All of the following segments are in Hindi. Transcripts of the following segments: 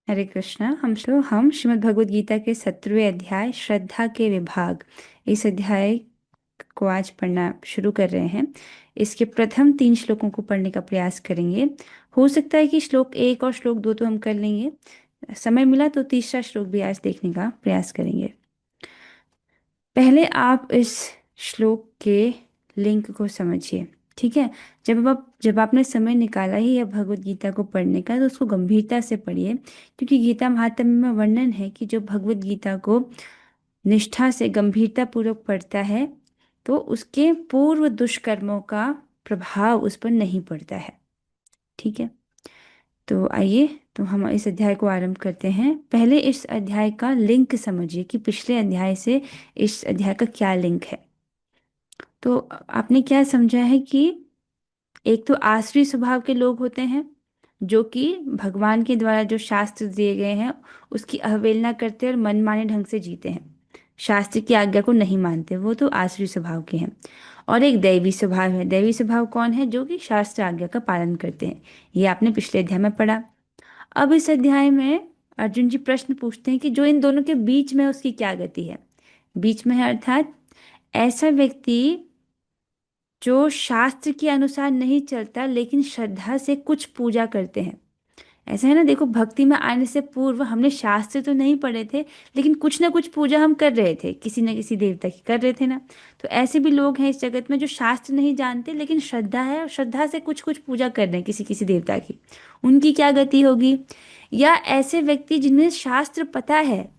हरे कृष्णा। हम श्रीमद् भगवद गीता के 17वें अध्याय श्रद्धा के विभाग, इस अध्याय को आज पढ़ना शुरू कर रहे हैं। इसके प्रथम 3 श्लोकों को पढ़ने का प्रयास करेंगे। हो सकता है कि श्लोक 1 और श्लोक 2 तो हम कर लेंगे, समय मिला तो तीसरा श्लोक भी आज देखने का प्रयास करेंगे। पहले आप इस श्लोक के लिंक को समझिए, ठीक है। जब आपने समय निकाला ही है भगवत गीता को पढ़ने का, तो उसको गंभीरता से पढ़िए, क्योंकि गीता महात्म्य में वर्णन है कि जो भगवत गीता को निष्ठा से गंभीरता पूर्वक पढ़ता है तो उसके पूर्व दुष्कर्मों का प्रभाव उस पर नहीं पड़ता है, ठीक है। तो आइए, तो हम इस अध्याय को आरंभ करते हैं। पहले इस अध्याय का लिंक समझिए कि पिछले अध्याय से इस अध्याय का क्या लिंक है। तो आपने क्या समझा है कि एक तो आसुरी स्वभाव के लोग होते हैं जो कि भगवान के द्वारा जो शास्त्र दिए गए हैं उसकी अवहेलना करते हैं और मनमाने ढंग से जीते हैं, शास्त्र की आज्ञा को नहीं मानते, वो तो आसुरी स्वभाव के हैं। और एक दैवी स्वभाव है। दैवी स्वभाव कौन है? जो कि शास्त्र आज्ञा का पालन करते हैं। ये आपने पिछले अध्याय में पढ़ा। अब इस अध्याय में अर्जुन जी प्रश्न पूछते हैं कि जो इन दोनों के बीच में है, उसकी क्या गति है। बीच में है अर्थात ऐसा व्यक्ति जो शास्त्र के अनुसार नहीं चलता लेकिन श्रद्धा से कुछ पूजा करते हैं। ऐसा है ना, देखो, भक्ति में आने से पूर्व हमने शास्त्र तो नहीं पढ़े थे, लेकिन कुछ ना कुछ पूजा हम कर रहे थे, किसी न किसी देवता की कर रहे थे ना। तो ऐसे भी लोग हैं इस जगत में जो शास्त्र नहीं जानते लेकिन श्रद्धा है और श्रद्धा से कुछ कुछ पूजा कर रहे हैं किसी किसी देवता की। उनकी क्या गति होगी? या ऐसे व्यक्ति जिन्हें शास्त्र पता है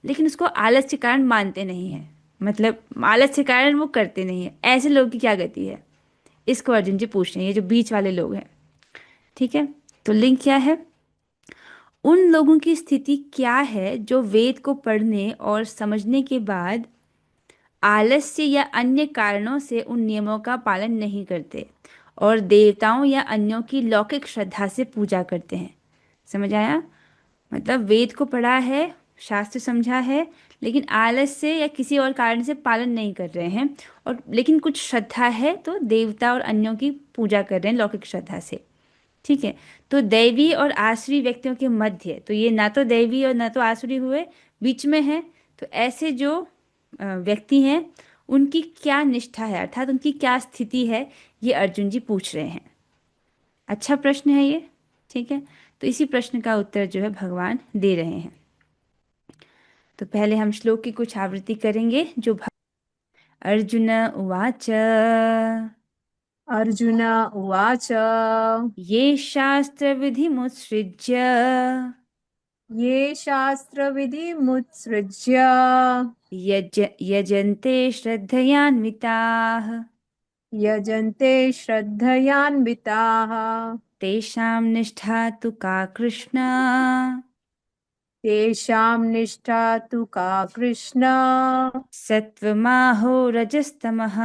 लेकिन उसको आलस के कारण मानते नहीं है, मतलब आलस के कारण वो करते नहीं है, ऐसे लोग की क्या गति है? इसको अर्जुन जी पूछ रहे हैं, ये जो बीच वाले लोग हैं, ठीक है। तो लिंक क्या है? उन लोगों की स्थिति क्या है जो वेद को पढ़ने और समझने के बाद आलस्य या अन्य कारणों से उन नियमों का पालन नहीं करते और देवताओं या अन्यों की लौकिक श्रद्धा से पूजा करते हैं। समझ आया? मतलब वेद को पढ़ा है, शास्त्र समझा है, लेकिन आलस्य या किसी और कारण से पालन नहीं कर रहे हैं, और लेकिन कुछ श्रद्धा है तो देवता और अन्यों की पूजा कर रहे हैं लौकिक श्रद्धा से, ठीक है। तो दैवी और आसुरी व्यक्तियों के मध्य, तो ये ना तो दैवी और ना तो आसुरी हुए, बीच में है। तो ऐसे जो व्यक्ति हैं उनकी क्या निष्ठा है, अर्थात उनकी क्या स्थिति है, ये अर्जुन जी पूछ रहे हैं। अच्छा प्रश्न है ये, ठीक है। तो इसी प्रश्न का उत्तर जो है भगवान दे रहे हैं। तो पहले हम श्लोक की कुछ आवृत्ति करेंगे जो अर्जुन उवाच अर्जुन उवाच। ये शास्त्र विधि मुत्सृज्य ये शास्त्रविधिमुत्सृज्य यजन्ते श्रद्धयान्विताः यजन्ते श्रद्धयान्विताः तेषां निष्ठा तु का कृष्ण तेषां निष्ठा तु का कृष्ण। सत्त्वमाहो रजस्तमः।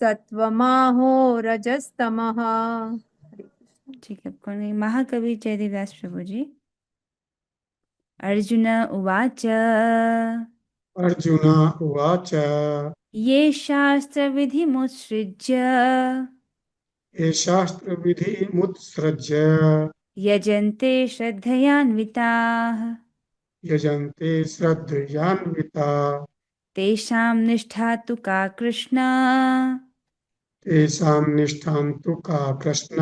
सत्वमाहो रजस्तमः। ठीक है, कौन है? महाकवि जयदेवदास प्रभु जी। अर्जुन उवाच अर्जुन उवाच। ये शास्त्रविधिमुत्सृज्य ये शास्त्रविधिमुत्सृज्य यजन्ते श्रद्धयान्विताः यजन्ते श्रद्धयान्विता तेषां निष्ठा तु का कृष्ण तेषां निष्ठां तु का कृष्ण।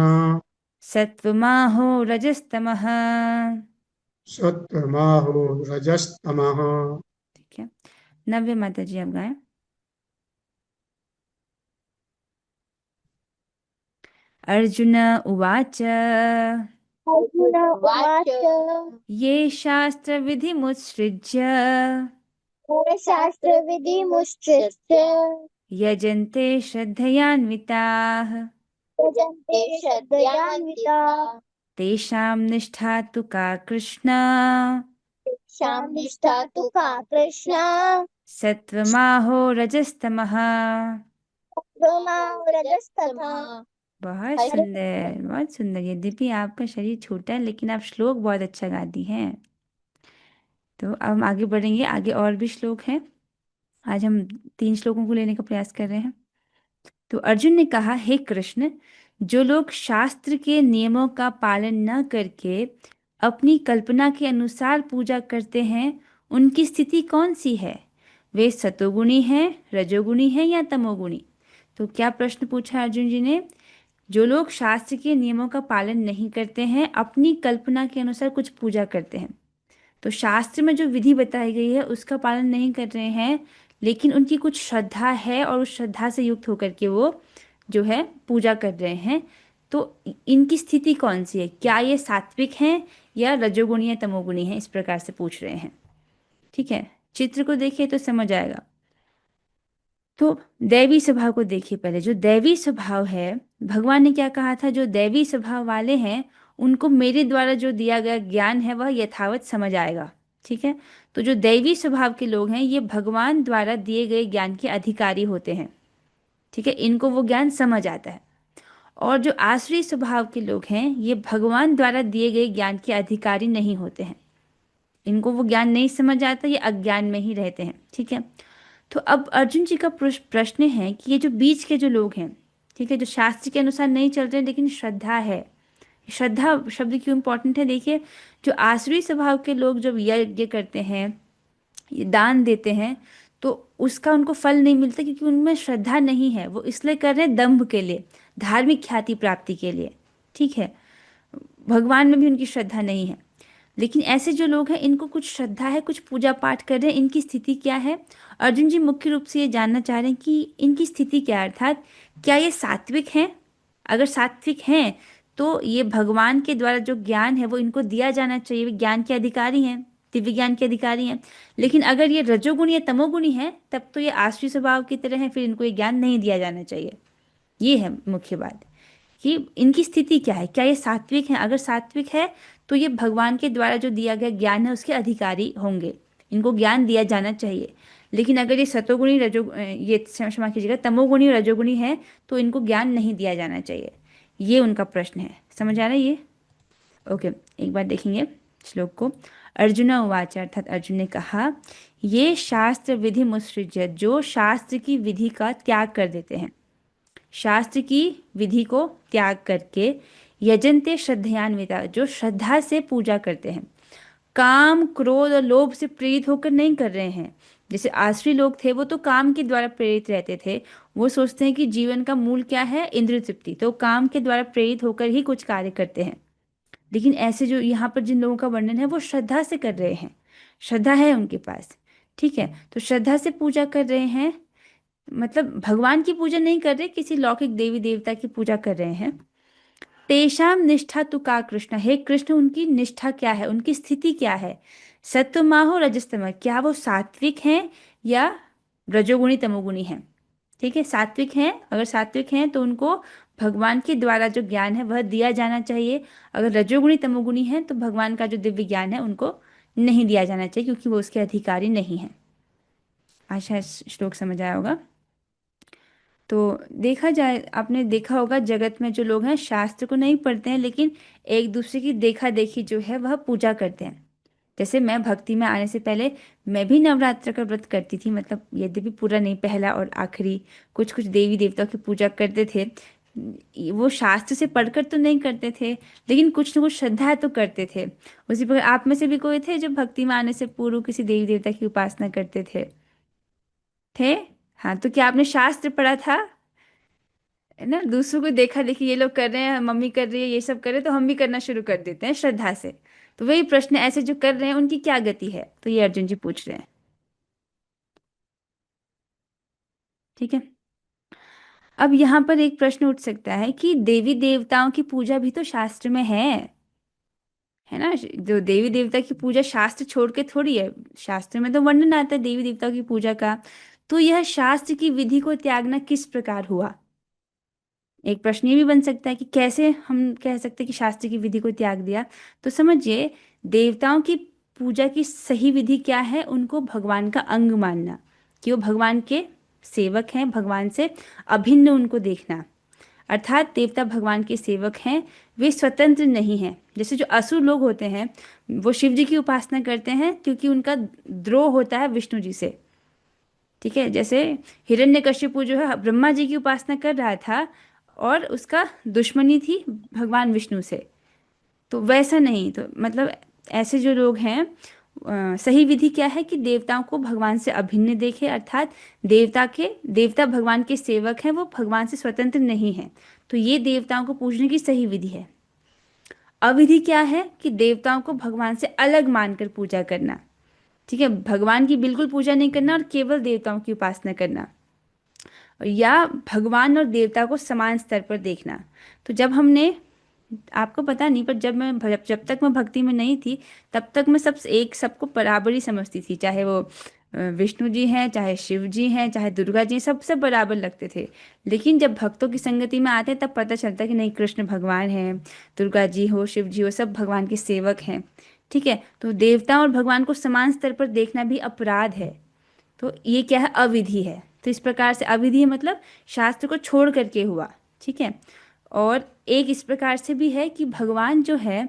सत्त्वमाहो रजस्तमः। सत्त्वमाहो रजस्तमः। ठीक है, नव्य माता जी आप गाएं। अर्जुन उवाच अर्जुन उवाच। ये शास्त्रविधिमुत्सृज्य शास्त्रविधिमुच्यते यजन्ते श्रद्धयान्विताः यजन्ते श्रद्धयान्विताः तेषां निष्ठा तु का कृष्ण तेषां निष्ठा तु का कृष्ण। सत्त्वमाहो रजस्तमः। रजस्तमः। बहुत हरे सुंदर, बहुत सुंदर। यद्यपि आपका शरीर छोटा है लेकिन आप श्लोक बहुत अच्छा गाती हैं। तो अब हम आगे बढ़ेंगे, आगे और भी श्लोक हैं। आज हम 3 श्लोकों को लेने का प्रयास कर रहे हैं। तो अर्जुन ने कहा, हे कृष्ण, जो लोग शास्त्र के नियमों का पालन न करके अपनी कल्पना के अनुसार पूजा करते हैं, उनकी स्थिति कौन सी है? वे सतोगुणी हैं, रजोगुणी हैं या तमोगुणी? तो क्या प्रश्न पूछा अर्जुन जी ने? जो लोग शास्त्र के नियमों का पालन नहीं करते हैं, अपनी कल्पना के अनुसार कुछ पूजा करते हैं, तो शास्त्र में जो विधि बताई गई है उसका पालन नहीं कर रहे हैं, लेकिन उनकी कुछ श्रद्धा है और उस श्रद्धा से युक्त होकर के वो जो है पूजा कर रहे हैं, तो इनकी स्थिति कौन सी है? क्या ये सात्विक हैं या रजोगुणी या तमोगुणी हैं? इस प्रकार से पूछ रहे हैं। ठीक है, चित्र को देखिए तो समझ आएगा। तो दैवी स्वभाव को देखिए पहले। जो दैवी स्वभाव है, भगवान ने क्या कहा था? जो दैवी स्वभाव वाले हैं उनको मेरे द्वारा जो दिया गया ज्ञान है वह यथावत समझ आएगा। ठीक है, तो जो दैवी स्वभाव के लोग हैं ये भगवान द्वारा दिए गए ज्ञान के अधिकारी होते हैं। ठीक है, इनको वो ज्ञान समझ आता है। और जो आसुरी स्वभाव के लोग हैं ये भगवान द्वारा दिए गए ज्ञान के अधिकारी नहीं होते हैं, इनको वो ज्ञान नहीं समझ आता, ये अज्ञान में ही रहते हैं। ठीक है, तो अब अर्जुन जी का प्रश्न है कि ये जो बीच के जो लोग हैं, ठीक है, जो शास्त्र के अनुसार नहीं चल रहे लेकिन श्रद्धा है, श्रद्धा शब्द क्यों इंपॉर्टेंट है? देखिए, जो आसुरी स्वभाव के लोग जब यज्ञ करते हैं, ये दान देते हैं, तो उसका उनको फल नहीं मिलता क्योंकि उनमें श्रद्धा नहीं है। वो इसलिए कर रहे हैं दंभ के लिए, धार्मिक ख्याति प्राप्ति के लिए। ठीक है, भगवान में भी उनकी श्रद्धा नहीं है। लेकिन ऐसे जो लोग हैं इनको कुछ श्रद्धा है, कुछ पूजा पाठ कर रहे हैं, इनकी स्थिति क्या है? अर्जुन जी मुख्य रूप से ये जानना चाह रहे हैं कि इनकी स्थिति क्या है, अर्थात क्या ये सात्विक हैं? अगर सात्विक हैं तो ये भगवान के द्वारा जो ज्ञान है वो इनको दिया जाना चाहिए, वे ज्ञान के अधिकारी हैं, दिव्य ज्ञान के अधिकारी हैं। लेकिन अगर ये रजोगुणी या तमोगुणी है तब तो ये आसुरी स्वभाव की तरह है, फिर इनको ये ज्ञान नहीं दिया जाना चाहिए। ये है मुख्य बात कि इनकी स्थिति क्या है, क्या ये सात्विक है? अगर सात्विक है तो ये भगवान के द्वारा जो दिया गया ज्ञान है उसके अधिकारी होंगे, इनको ज्ञान दिया जाना चाहिए। लेकिन अगर ये सतोगुणी ये क्षमा कीजिएगा, तमोगुणी और रजोगुणी है तो इनको ज्ञान नहीं दिया जाना चाहिए। ये उनका प्रश्न है। समझ आ रहा है ये? ओके, एक बार देखेंगे श्लोक को। अर्जुन उवाच, अर्थात अर्जुन ने कहा, ये शास्त्र विधि मुत्सृज्य, जो शास्त्र की विधि का त्याग कर देते हैं, शास्त्र की विधि को त्याग करके, यजन्ते श्रद्धयान्विता, जो श्रद्धा से पूजा करते हैं, काम क्रोध और लोभ से प्रेरित होकर नहीं कर रहे हैं। जैसे आसुरी लोग थे वो तो काम के द्वारा प्रेरित रहते थे, वो सोचते हैं कि जीवन का मूल क्या है? इंद्रिय तृप्ति, तो काम के द्वारा प्रेरित होकर ही कुछ कार्य करते हैं। लेकिन ऐसे जो यहाँ पर जिन लोगों का वर्णन है वो श्रद्धा से कर रहे हैं, श्रद्धा है उनके पास। ठीक है, तो श्रद्धा से पूजा कर रहे हैं, मतलब भगवान की पूजा नहीं कर रहे, किसी लौकिक देवी देवता की पूजा कर रहे हैं। तेषाम निष्ठा तु का कृष्ण, हे कृष्ण उनकी निष्ठा क्या है, उनकी स्थिति क्या है? सत्वमाहो रजस्तम, क्या वो सात्विक हैं या रजोगुणी तमोगुणी हैं? ठीक है, सात्विक हैं, अगर सात्विक हैं तो उनको भगवान के द्वारा जो ज्ञान है वह दिया जाना चाहिए। अगर रजोगुणी तमोगुणी हैं तो भगवान का जो दिव्य ज्ञान है उनको नहीं दिया जाना चाहिए क्योंकि वो उसके अधिकारी नहीं हैं। आशा श्लोक समझ आया होगा। तो देखा जाए, आपने देखा होगा जगत में जो लोग हैं शास्त्र को नहीं पढ़ते हैं लेकिन एक दूसरे की देखा देखी जो है वह पूजा करते हैं। जैसे मैं भक्ति में आने से पहले मैं भी नवरात्र का व्रत करती थी, मतलब यद्यपि पूरा नहीं, पहला और आखिरी, कुछ कुछ देवी देवताओं की पूजा करते थे। वो शास्त्र से पढ़कर तो नहीं करते थे लेकिन कुछ न कुछ श्रद्धा तो करते थे। उसी प्रकार आप में से भी कोई थे जो भक्ति में आने से पूर्व किसी देवी देवता की उपासना करते थे? हाँ, तो क्या आपने शास्त्र पढ़ा था? है ना, दूसरों को देखा देखी ये लोग कर रहे हैं, मम्मी कर रही है, ये सब कर रहे हैं तो हम भी करना शुरू कर देते हैं श्रद्धा से। तो वही प्रश्न, ऐसे जो कर रहे हैं उनकी क्या गति है, तो ये अर्जुन जी पूछ रहे हैं। ठीक है, अब यहाँ पर एक प्रश्न उठ सकता है कि देवी देवताओं की पूजा भी तो शास्त्र में है ना? जो देवी देवता की पूजा शास्त्र छोड़ के थोड़ी है, शास्त्र में तो वर्णन आता है देवी देवताओं की पूजा का। तो यह शास्त्र की विधि को त्यागना किस प्रकार हुआ? एक प्रश्न ये भी बन सकता है कि कैसे हम कह सकते हैं कि शास्त्र की विधि को त्याग दिया। तो समझिए, देवताओं की पूजा की सही विधि क्या है? उनको भगवान का अंग मानना, कि वो भगवान के सेवक हैं, भगवान से अभिन्न उनको देखना। अर्थात देवता भगवान के सेवक हैं, वे स्वतंत्र नहीं हैं। जैसे जो असुर लोग होते हैं वो शिव जी की उपासना करते हैं क्योंकि उनका द्रोह होता है विष्णु जी से। ठीक है, जैसे हिरण्यकशिपु जो है ब्रह्मा जी की उपासना कर रहा था और उसका दुश्मनी थी भगवान विष्णु से। तो वैसा नहीं, तो मतलब ऐसे जो लोग हैं, सही विधि क्या है कि देवताओं को भगवान से अभिन्न देखे, अर्थात देवता भगवान के सेवक हैं, वो भगवान से स्वतंत्र नहीं है। तो ये देवताओं को पूजने की सही विधि है। अविधि क्या है कि देवताओं को भगवान से अलग मानकर पूजा करना। ठीक है, भगवान की बिल्कुल पूजा नहीं करना और केवल देवताओं की उपासना करना, या भगवान और देवता को समान स्तर पर देखना। तो जब हमने, आपको पता नहीं, पर जब तक मैं भक्ति में नहीं थी, तब तक मैं सबको बराबर ही समझती थी, चाहे वो विष्णु जी हैं, चाहे शिव जी हैं, चाहे दुर्गा जी हैं, सबसे बराबर लगते थे। लेकिन जब भक्तों की संगति में आते हैं तब पता चलता है कि नहीं, कृष्ण भगवान हैं, दुर्गा जी हो, शिव जी हो, सब भगवान के सेवक हैं। ठीक है, तो देवता और भगवान को समान स्तर पर देखना भी अपराध है। तो ये क्या है, अविधि है। तो इस प्रकार से अविधि मतलब शास्त्र को छोड़ करके हुआ। ठीक है, और एक इस प्रकार से भी है कि भगवान जो है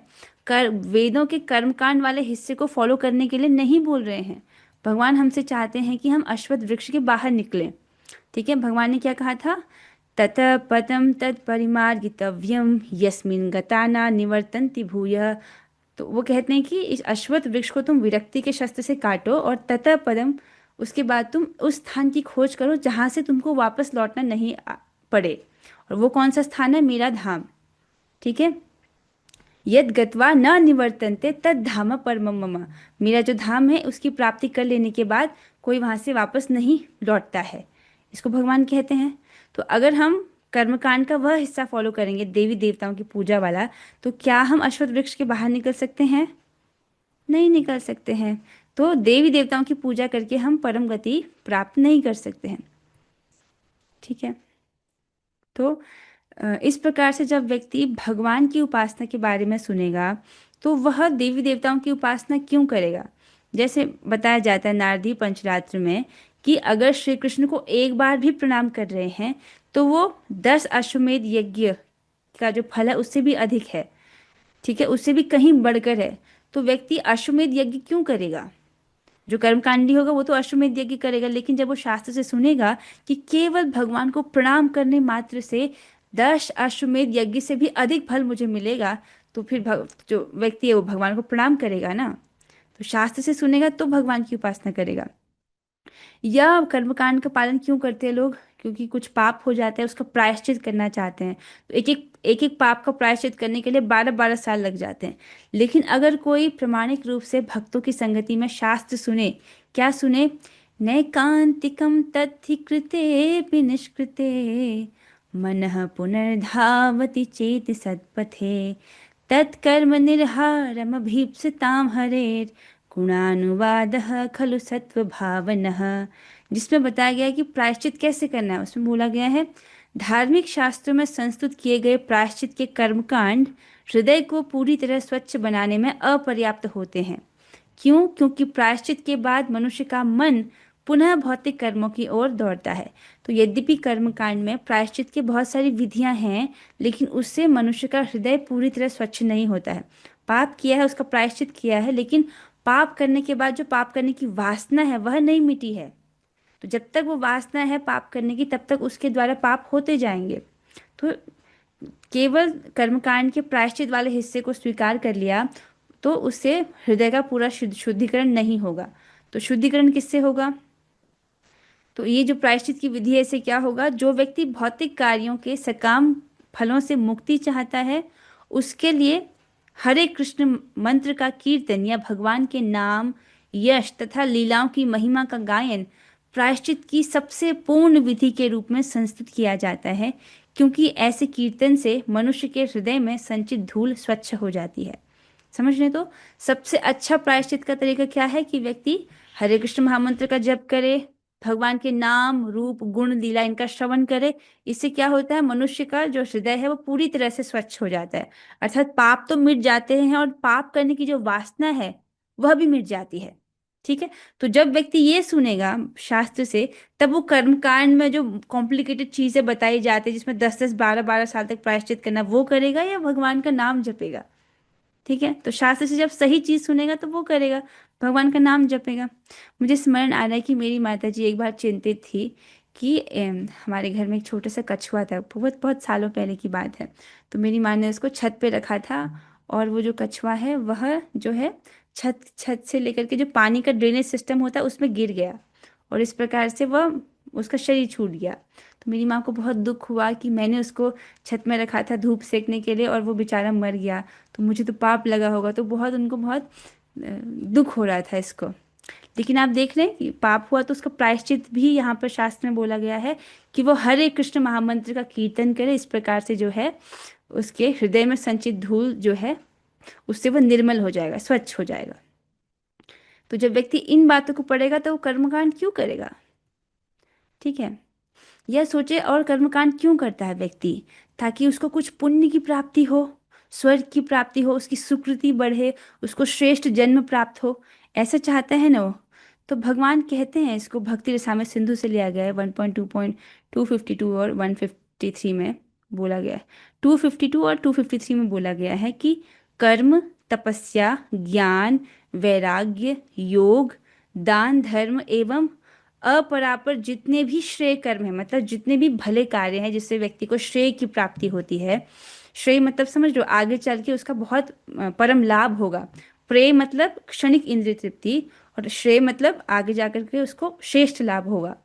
वेदों के कर्मकांड वाले हिस्से को फॉलो करने के लिए नहीं बोल रहे हैं। भगवान हमसे चाहते हैं कि हम अश्वत्थ वृक्ष के बाहर निकलें। ठीक है, भगवान ने क्या कहा था, ततः पदम तत् परिमार्गितव्यम यस्मिन् गता न निवर्तन्ति भूयः। तो वो कहते हैं कि इस अश्वत्थ वृक्ष को तुम विरक्ति के शस्त्र से काटो, और ततः पदम, उसके बाद तुम उस स्थान की खोज करो जहां से तुमको वापस लौटना नहीं पड़े। और वो कौन सा स्थान है, मेरा धाम। ठीक है, यद गत्वा न निवर्तन्ते तद धाम परमम मम। मेरा जो धाम है उसकी प्राप्ति कर लेने के बाद कोई वहां से वापस नहीं लौटता है, इसको भगवान कहते हैं। तो अगर हम कर्मकांड का वह हिस्सा फॉलो करेंगे, देवी देवताओं की पूजा वाला, तो क्या हम अश्वत्थ वृक्ष के बाहर निकल सकते हैं? नहीं निकल सकते हैं। तो देवी देवताओं की पूजा करके हम परम गति प्राप्त नहीं कर सकते हैं। ठीक है, तो इस प्रकार से जब व्यक्ति भगवान की उपासना के बारे में सुनेगा तो वह देवी देवताओं की उपासना क्यों करेगा। जैसे बताया जाता है नारदी पंचरात्र में कि अगर श्री कृष्ण को एक बार भी प्रणाम कर रहे हैं तो वो 10 अश्वमेध यज्ञ का जो फल है उससे भी अधिक है। ठीक है, उससे भी कहीं बढ़कर है। तो व्यक्ति अश्वमेध यज्ञ क्यों करेगा? जो कर्मकांडी होगा वो तो अश्वमेध यज्ञ करेगा, लेकिन जब वो शास्त्र से सुनेगा कि केवल भगवान को प्रणाम करने मात्र से 10 अश्वमेध यज्ञ से भी अधिक फल मुझे मिलेगा, तो फिर जो व्यक्ति है वो भगवान को प्रणाम करेगा ना। तो शास्त्र से सुनेगा तो भगवान की उपासना करेगा। या कर्मकांड का पालन क्यों करते हैं लोग? क्योंकि कुछ पाप हो जाता है, उसका प्रायश्चित करना चाहते हैं। तो एक एक पाप का प्रायश्चित करने के लिए 12-12 साल लग जाते हैं। लेकिन अगर कोई प्रामाणिक रूप से भक्तों की संगति में शास्त्र सुने, क्या सुने, नैकांतिकम तद्धि कृते निष्कृते मनः पुनर्धावति चेत सत्पथे तत्कर्म निर्हारमभीप्सितां हरेर गुणानुवादः खलु सत्वभावनः। जिसमें बताया गया है कि प्रायश्चित कैसे करना है। उसमें बोला गया है, धार्मिक शास्त्रों में संस्तुत किए गए प्रायश्चित के कर्मकांड हृदय को पूरी तरह स्वच्छ बनाने में अपर्याप्त होते हैं। क्यों? क्योंकि प्रायश्चित के बाद मनुष्य का मन पुनः भौतिक कर्मों की ओर दौड़ता है। तो यद्यपि कर्मकांड में प्रायश्चित की बहुत सारी विधियां हैं, लेकिन उससे मनुष्य का हृदय पूरी तरह स्वच्छ नहीं होता है। पाप किया है, उसका प्रायश्चित किया है, लेकिन पाप करने के बाद जो पाप करने की वासना है वह नहीं मिटी है। तो जब तक वो वासना है पाप करने की, तब तक उसके द्वारा पाप होते जाएंगे। तो केवल कर्मकांड के प्रायश्चित वाले हिस्से को स्वीकार कर लिया तो उससे हृदय का पूरा शुद्धिकरण नहीं होगा। तो शुद्धिकरण किससे होगा? तो ये जो प्रायश्चित की विधि है, इससे क्या होगा, जो व्यक्ति भौतिक कार्यों के सकाम फलों से मुक्ति चाहता है उसके लिए हरे कृष्ण मंत्र का कीर्तन या भगवान के नाम, यश तथा लीलाओं की महिमा का गायन प्रायश्चित की सबसे पूर्ण विधि के रूप में संस्तुत किया जाता है, क्योंकि ऐसे कीर्तन से मनुष्य के हृदय में संचित धूल स्वच्छ हो जाती है। समझ रहे? तो सबसे अच्छा प्रायश्चित का तरीका क्या है कि व्यक्ति हरे कृष्ण महामंत्र का जप करे, भगवान के नाम, रूप, गुण, लीला इनका श्रवण करे। इससे क्या होता है, मनुष्य का जो हृदय है वो पूरी तरह से स्वच्छ हो जाता है। अर्थात पाप तो मिट जाते हैं और पाप करने की जो वासना है वह भी मिट जाती है। ठीक है, तो जब व्यक्ति ये सुनेगा शास्त्र से, तब वो कर्मकांड में जो कॉम्प्लिकेटेड चीजें बताई जाती है जिसमें 10-10, 12-12 साल तक प्रायश्चित करना, वो करेगा या भगवान का नाम जपेगा। ठीक है, तो शास्त्र से जब सही चीज सुनेगा तो वो करेगा, भगवान का नाम जपेगा। मुझे स्मरण आ रहा है कि मेरी माता जी एक बार चिंतित थी कि हमारे घर में एक छोटा सा कछुआ था, बहुत बहुत सालों पहले की बात है। तो मेरी माँ ने उसको छत पे रखा था और वो जो कछुआ है वह जो है छत छत से लेकर के जो पानी का ड्रेनेज सिस्टम होता है उसमें गिर गया, और इस प्रकार से वह उसका शरीर छूट गया। तो मेरी माँ को बहुत दुख हुआ कि मैंने उसको छत में रखा था धूप सेकने के लिए और वो बेचारा मर गया, तो मुझे तो पाप लगा होगा। तो बहुत उनको बहुत दुख हो रहा था इसको। लेकिन आप देख रहे हैं कि पाप हुआ तो उसका प्रायश्चित भी यहाँ पर शास्त्र में बोला गया है कि वो हरे कृष्ण महामंत्र का कीर्तन करे। इस प्रकार से जो है उसके हृदय में संचित धूल जो है उससे वो निर्मल हो जाएगा, स्वच्छ हो जाएगा। तो जब व्यक्ति इन बातों को पढ़ेगा तो वो कर्मकांड क्यों करेगा? ठीक है, यह सोचे और कर्मकांड क्यों करता है व्यक्ति? ताकि उसको कुछ पुण्य की प्राप्ति हो, स्वर्ग की प्राप्ति हो, उसकी सुकृति बढ़े, उसको श्रेष्ठ जन्म प्राप्त हो, ऐसा चाहता है ना वो। तो भगवान कहते हैं, इसको भक्ति रसामृत सिंधु से लिया गया है 1.2.252 और 153 में बोला गया है। 252 और 253 में बोला गया है कि कर्म, तपस्या, ज्ञान, वैराग्य, योग, दान, धर्म एवं अपरापर जितने भी श्रेय कर्म है, मतलब जितने भी भले कार्य हैं जिससे व्यक्ति को श्रेय की प्राप्ति होती है। श्रेय मतलब समझ लो आगे चल के उसका बहुत परम लाभ होगा। प्रेय मतलब क्षणिक इंद्रिय तृप्ति, और श्रेय मतलब आगे जाकर के उसको श्रेष्ठ लाभ होगा।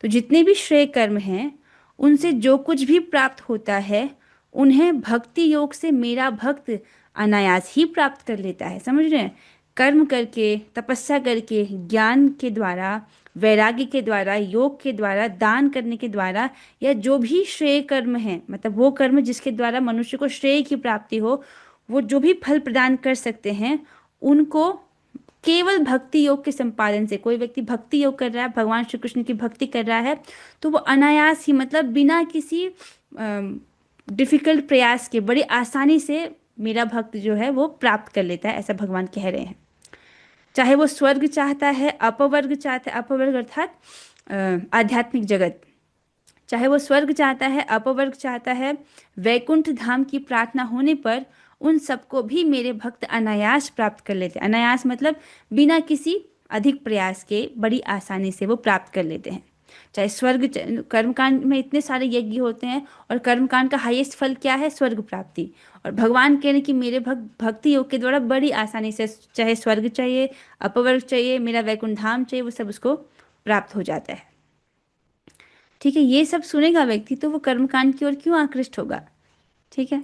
तो जितने भी श्रेय कर्म हैं उनसे जो कुछ भी प्राप्त होता है उन्हें भक्ति योग से मेरा भक्त अनायास ही प्राप्त कर लेता है। समझ रहे हैं? कर्म करके, तपस्या करके, ज्ञान के द्वारा, वैराग्य के द्वारा, योग के द्वारा, दान करने के द्वारा, या जो भी श्रेय कर्म है, मतलब वो कर्म जिसके द्वारा मनुष्य को श्रेय की प्राप्ति हो, वो जो भी फल प्रदान कर सकते हैं उनको केवल भक्ति योग के संपादन से, कोई व्यक्ति भक्ति योग कर रहा है, भगवान श्री कृष्ण की भक्ति कर रहा है, तो वो अनायास ही, मतलब बिना किसी डिफिकल्ट प्रयास के बड़ी आसानी से मेरा भक्त जो है वो प्राप्त कर लेता है, ऐसा भगवान कह रहे हैं। चाहे वो स्वर्ग चाहता है, अपवर्ग चाहता है, अपवर्ग अर्थात आध्यात्मिक जगत, चाहे वो स्वर्ग चाहता है, अपवर्ग चाहता है, वैकुंठ धाम की प्रार्थना होने पर उन सबको भी मेरे भक्त अनायास प्राप्त कर लेते हैं। अनायास मतलब बिना किसी अधिक प्रयास के बड़ी आसानी से वो प्राप्त कर लेते हैं। चाहे स्वर्ग, कर्मकांड में इतने सारे यज्ञ होते हैं और कर्मकांड का हाईएस्ट फल क्या है? स्वर्ग प्राप्ति। और भगवान कह रहे हैं कि मेरे भक्त भक्ति योग के द्वारा बड़ी आसानी से, चाहे स्वर्ग चाहिए, अपवर्ग चाहिए, मेरा वैकुंठ धाम चाहिए, वो सब उसको प्राप्त हो जाता है। ठीक है, ये सब सुनेगा व्यक्ति तो वो कर्मकांड की ओर क्यों आकृष्ट होगा? ठीक है,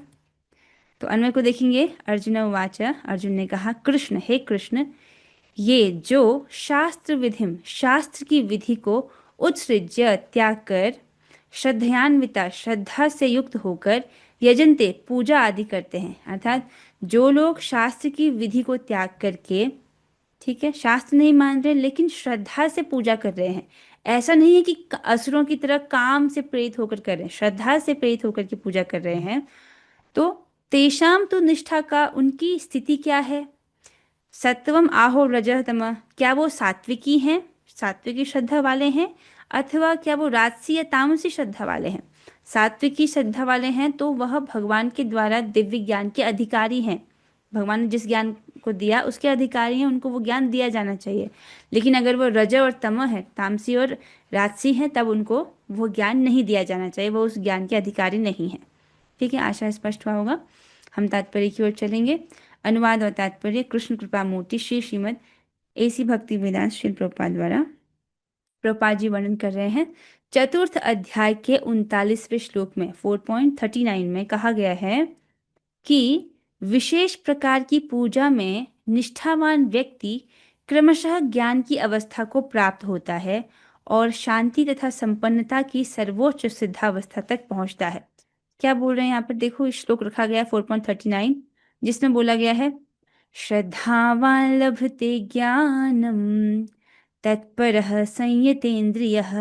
तो अन्वय को देखेंगे। अर्जुन उवाच, अर्जुन ने कहा, कृष्ण, हे कृष्ण, ये जो शास्त्र विधिम, शास्त्र की विधि को उत्सृज्य त्याग कर, श्रद्धयान्विता, श्रद्धा से युक्त होकर, यजन्ते, पूजा आदि करते हैं। अर्थात जो लोग शास्त्र की विधि को त्याग करके, ठीक है, शास्त्र नहीं मान रहे लेकिन श्रद्धा से पूजा कर रहे हैं, ऐसा नहीं है कि असुरों की तरह काम से प्रेरित होकर कर रहे हैं, श्रद्धा से प्रेरित होकर के पूजा कर रहे हैं, तो तेषाम तो निष्ठा का, उनकी स्थिति क्या है? सत्वम आहो रजः तमः, क्या वो सात्विकी हैं, सात्विकी श्रद्धा वाले हैं, अथवा क्या वो राजसी या तामसी श्रद्धा वाले हैं? सात्विकी श्रद्धा वाले हैं तो वह भगवान के द्वारा दिव्य ज्ञान के अधिकारी हैं। भगवान ने जिस ज्ञान को दिया उसके अधिकारी हैं, उनको वो ज्ञान दिया जाना चाहिए। लेकिन अगर वो रज और तम है, तामसी और राजसी हैं, तब उनको वो ज्ञान नहीं दिया जाना चाहिए, वो उस ज्ञान के अधिकारी नहीं है। ठीक है, आशा स्पष्ट हुआ होगा। हम तात्पर्य की ओर चलेंगे। अनुवाद और तात्पर्य कृष्ण कृपा मूर्ति श्री श्रीमद एसी भक्ति वेदांत श्रील प्रभुपाद द्वारा। प्रभुपाद जी वर्णन कर रहे हैं चतुर्थ अध्याय के 39वें श्लोक में 4.39 में कहा गया है कि विशेष प्रकार की पूजा में निष्ठावान व्यक्ति क्रमशः ज्ञान की अवस्था को प्राप्त होता है और शांति तथा संपन्नता की सर्वोच्च सिद्धावस्था तक पहुंचता है। क्या बोल रहे हैं यहाँ पर? देखो, इस श्लोक रखा गया है 4.39, जिसमें बोला गया है, श्रद्धावान लभते ज्ञानम तत्परः संयतेन्द्रियः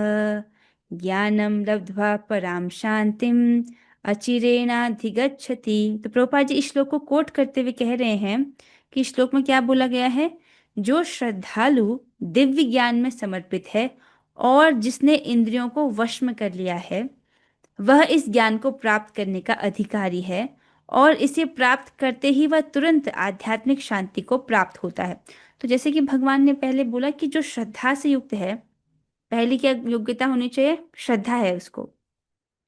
ज्ञानम लब्ध्वा पराम शांतिम अचिरेणाधिगच्छति। तो प्रभुपाद जी इस श्लोक को कोट करते हुए कह रहे हैं कि इस श्लोक में क्या बोला गया है? जो श्रद्धालु दिव्य ज्ञान में समर्पित है और जिसने इंद्रियों को वश में कर लिया है, वह इस ज्ञान को प्राप्त करने का अधिकारी है और इसे प्राप्त करते ही वह तुरंत आध्यात्मिक शांति को प्राप्त होता है। तो जैसे कि भगवान ने पहले बोला कि जो श्रद्धा से युक्त है, पहली क्या योग्यता होनी चाहिए? श्रद्धा है उसको,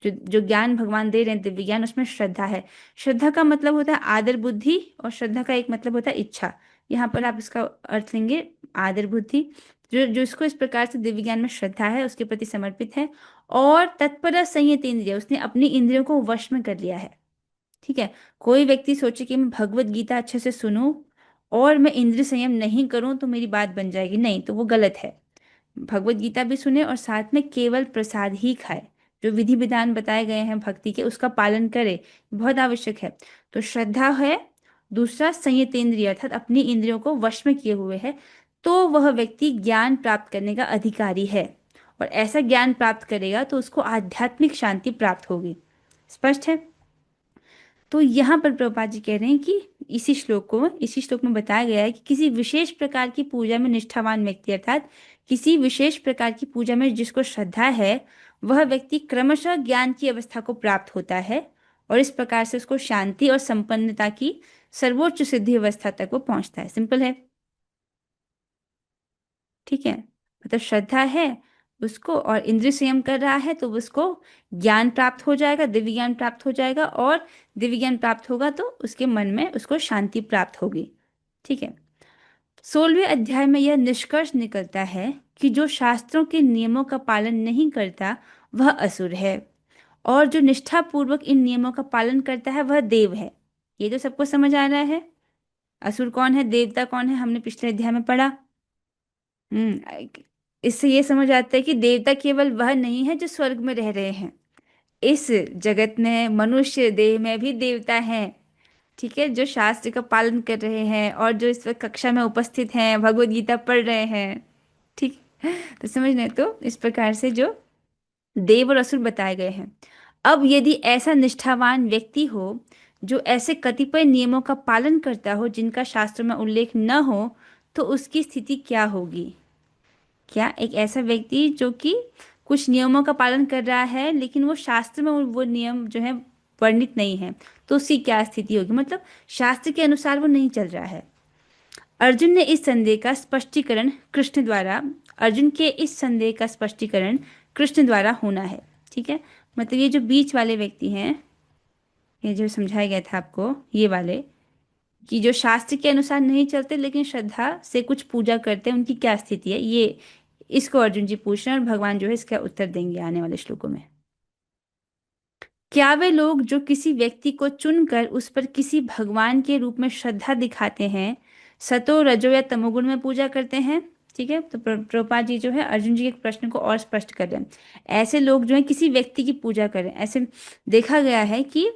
जो ज्ञान भगवान दे रहे हैं, दिव्य ज्ञान, उसमें श्रद्धा है। श्रद्धा का मतलब होता है आदर बुद्धि, और श्रद्धा का एक मतलब होता है इच्छा। यहाँ पर आप इसका अर्थ लेंगे आदर बुद्धि। जो जो इसको इस प्रकार से दिव्य ज्ञान में श्रद्धा है, उसके प्रति समर्पित है, और तत्पर संयत इंद्रिय, उसने अपनी इंद्रियों को वश में कर लिया है। ठीक है। कोई व्यक्ति सोचे कि मैं भगवत गीता अच्छे से सुनूं और मैं इंद्रिय संयम नहीं करूं तो मेरी बात बन जाएगी, नहीं, तो वो गलत है। भगवत गीता भी सुने और साथ में केवल प्रसाद ही खाए, जो विधि विधान बताए गए हैं भक्ति के उसका पालन करे, बहुत आवश्यक है। तो श्रद्धा है। दूसरा संयतेंद्रिय, अर्थात अपनी इंद्रियों को वश में किए हुए है, तो वह व्यक्ति ज्ञान प्राप्त करने का अधिकारी है, और ऐसा ज्ञान प्राप्त करेगा तो उसको आध्यात्मिक शांति प्राप्त होगी। स्पष्ट है। तो यहाँ पर प्रभुपाद जी कह रहे हैं कि इसी श्लोक में बताया गया है कि किसी विशेष प्रकार की पूजा में निष्ठावान व्यक्ति, अर्थात किसी विशेष प्रकार की पूजा में जिसको श्रद्धा है, वह व्यक्ति क्रमशः ज्ञान की अवस्था को प्राप्त होता है, और इस प्रकार से उसको शांति और संपन्नता की सर्वोच्च सिद्धि अवस्था तक वो पहुंचता है। सिंपल है। ठीक है। मतलब श्रद्धा है उसको, और इंद्रिय संयम कर रहा है, तो उसको ज्ञान प्राप्त हो जाएगा, दिव्य ज्ञान प्राप्त हो जाएगा, और दिव्य ज्ञान प्राप्त होगा तो उसके मन में उसको शांति प्राप्त होगी। ठीक है। 16वें अध्याय में यह निष्कर्ष निकलता है कि जो शास्त्रों के नियमों का पालन नहीं करता वह असुर है, और जो निष्ठापूर्वक इन नियमों का पालन करता है वह देव है। ये तो सबको समझ आ रहा है। असुर कौन है, देवता कौन है, हमने पिछले अध्याय में पढ़ा। इससे ये समझ आता है कि देवता केवल वह नहीं है जो स्वर्ग में रह रहे हैं, इस जगत में मनुष्य देह में भी देवता हैं। ठीक है। जो शास्त्र का पालन कर रहे हैं और जो इस वक्त कक्षा में उपस्थित हैं, भगवत गीता पढ़ रहे हैं। ठीक। तो समझ रहे हैं? तो इस प्रकार से जो देव और असुर बताए गए हैं। अब यदि ऐसा निष्ठावान व्यक्ति हो जो ऐसे कतिपय नियमों का पालन करता हो जिनका शास्त्र में उल्लेख न हो, तो उसकी स्थिति क्या होगी? क्या एक ऐसा व्यक्ति जो कि कुछ नियमों का पालन कर रहा है लेकिन वो शास्त्र में वो नियम जो है वर्णित नहीं है, तो उसकी क्या स्थिति होगी? मतलब शास्त्र के अनुसार वो नहीं चल रहा है। अर्जुन ने इस संदेह का स्पष्टीकरण कृष्ण द्वारा अर्जुन के इस संदेह का स्पष्टीकरण कृष्ण द्वारा होना है। ठीक है। मतलब ये जो बीच वाले व्यक्ति हैं, ये जो समझाया गया था आपको, ये वाले कि जो शास्त्र के अनुसार नहीं चलते लेकिन श्रद्धा से कुछ पूजा करते हैं, उनकी क्या स्थिति है, ये इसको अर्जुन जी पूछ रहे हैं, और भगवान जो है इसका उत्तर देंगे आने वाले श्लोकों में। क्या वे लोग जो किसी व्यक्ति को चुनकर उस पर किसी भगवान के रूप में श्रद्धा दिखाते हैं, सतो रजो या तमोगुण में पूजा करते हैं? ठीक है। तो प्रभुपाद जी जो है अर्जुन जी के प्रश्न को और स्पष्ट कर रहे हैं। ऐसे लोग जो है किसी व्यक्ति की पूजा करें, ऐसे देखा गया है कि